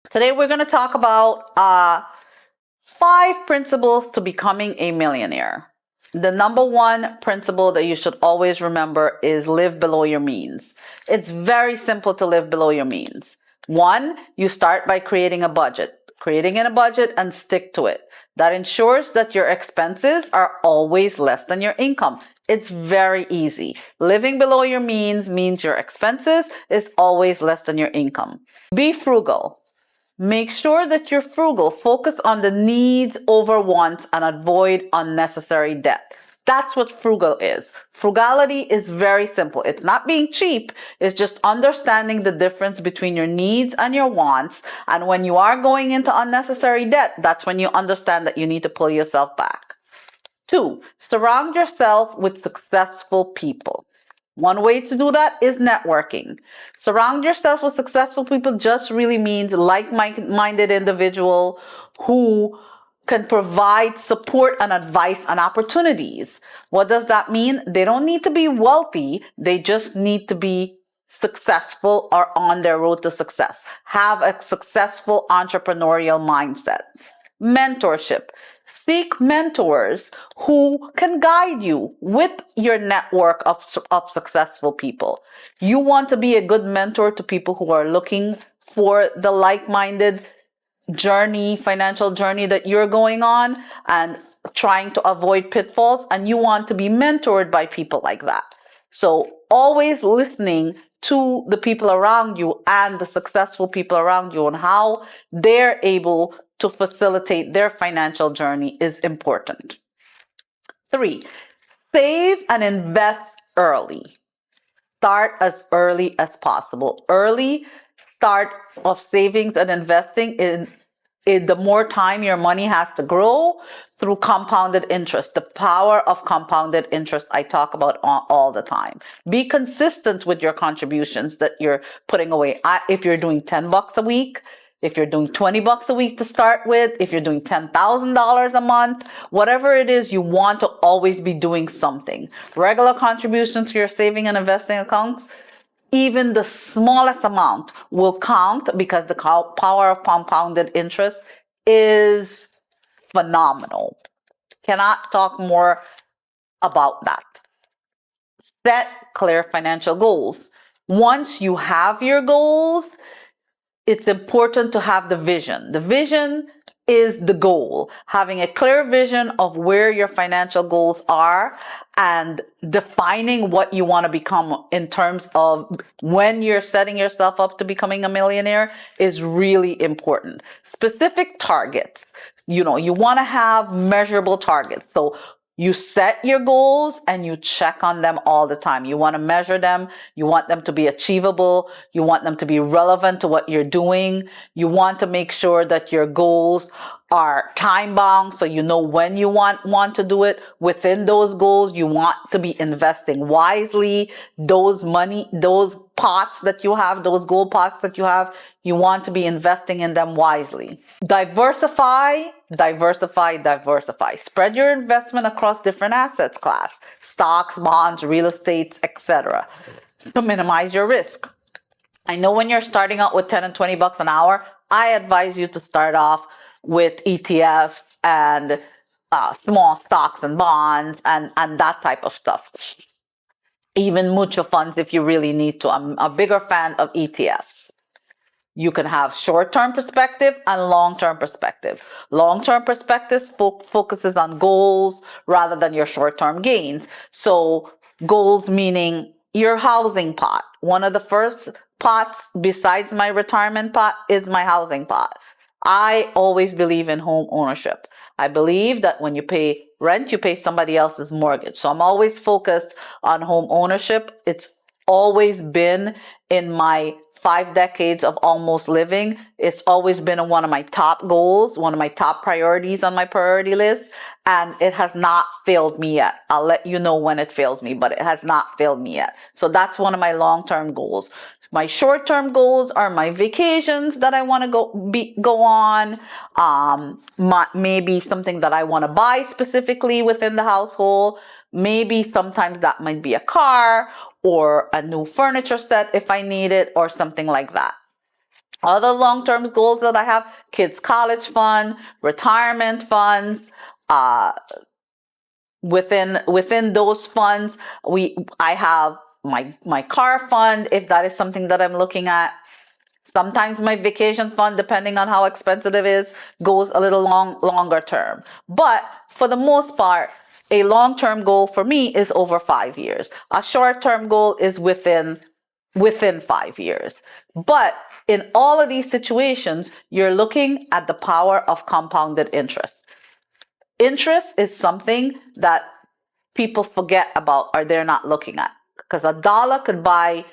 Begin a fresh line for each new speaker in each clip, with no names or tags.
Today we're going to talk about 5 principles to becoming a millionaire. The number one principle that you should always remember is live below your means. It's very simple to live below your means. 1, you start by creating a budget. Creating a budget and stick to it. That ensures that your expenses are always less than your income. It's very easy. Living below your means your expenses is always less than your income. Be frugal. Make sure that you're frugal. Focus on the needs over wants and avoid unnecessary debt. That's what frugal is. Frugality is very simple. It's not being cheap. It's just understanding the difference between your needs and your wants. And when you are going into unnecessary debt, that's when you understand that you need to pull yourself back. 2, surround yourself with successful people. One way to do that is networking. Surround yourself with successful people just really means like-minded individual who can provide support and advice and opportunities. What does that mean? They don't need to be wealthy. They just need to be successful or on their road to success. Have a successful entrepreneurial mindset. Mentorship. Seek mentors who can guide you with your network of successful people. You want to be a good mentor to people who are looking for the like-minded journey, financial journey that you're going on and trying to avoid pitfalls, and you want to be mentored by people like that. So always listening to the people around you and the successful people around you and how they're able to facilitate their financial journey is important. 3, save and invest early. Start as early as possible. Early start of savings and investing in the more time your money has to grow through compounded interest. The power of compounded interest I talk about all the time. Be consistent with your contributions that you're putting away. If you're doing $10 a week, if you're doing $20 a week to start with, if you're doing $10,000 a month, whatever it is, you want to always be doing something. Regular contributions to your saving and investing accounts, even the smallest amount will count because the power of compounded interest is phenomenal. Cannot talk more about that. Set clear financial goals. Once you have your goals, it's important to have the vision. The vision is the goal. Having a clear vision of where your financial goals are and defining what you want to become in terms of when you're setting yourself up to becoming a millionaire is really important. Specific targets. You want to have measurable targets. So you set your goals and you check on them all the time. You want to measure them. You want them to be achievable. You want them to be relevant to what you're doing. You want to make sure that your goals are time bound so you know when you want to do it. Within those goals, you want to be investing wisely. Those pots that you have, those goal pots that you have, you want to be investing in them wisely. Diversify. Spread your investment across different assets class, stocks, bonds, real estate, etc. to minimize your risk. I know when you're starting out with 10 and $20 an hour, I advise you to start off with ETFs and small stocks and bonds and that type of stuff. Even mutual funds if you really need to. I'm a bigger fan of ETFs. You can have short-term perspective and long-term perspective. Long-term perspective focuses on goals rather than your short-term gains. So goals meaning your housing pot. One of the first pots besides my retirement pot is my housing pot. I always believe in home ownership. I believe that when you pay rent, you pay somebody else's mortgage. So I'm always focused on home ownership. It's always been in my 5 decades of almost living. It's always been one of my top goals, one of my top priorities on my priority list, and it has not failed me yet. I'll let you know when it fails me, but it has not failed me yet. So that's one of my long-term goals. My short-term goals are my vacations that I want to go on, maybe something that I want to buy specifically within the household. Maybe sometimes that might be a car or a new furniture set if I need it or something like that. Other long-term goals that I have: kids' college fund, retirement funds. Uh, within those funds, I have my car fund, if that is something that I'm looking at. Sometimes my vacation fund, depending on how expensive it is, goes a little longer term. But for the most part, a long-term goal for me is over 5 years. A short-term goal is within 5 years. But in all of these situations, you're looking at the power of compounded interest. Interest is something that people forget about, or they're not looking at, because a dollar could buy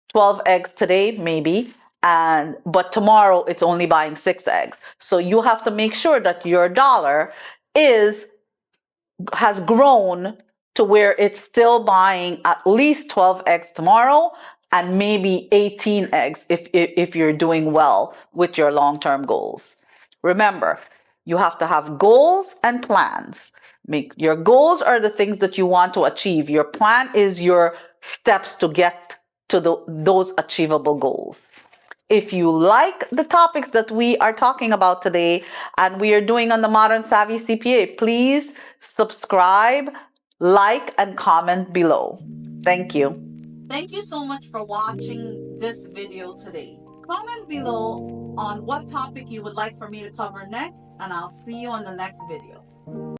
12 eggs today, maybe, but tomorrow it's only buying 6 eggs. So you have to make sure that your dollar has grown to where it's still buying at least 12 eggs tomorrow, and maybe 18 eggs if you're doing well with your long-term goals. Remember, you have to have goals and plans. Your goals are the things that you want to achieve. Your plan is your steps to get to those achievable goals. If you like the topics that we are talking about today and we are doing on the Modern Savvy CPA, please subscribe, like, and comment below. Thank you. Thank you so much for watching this video today. Comment below on what topic you would like for me to cover next, and I'll see you on the next video.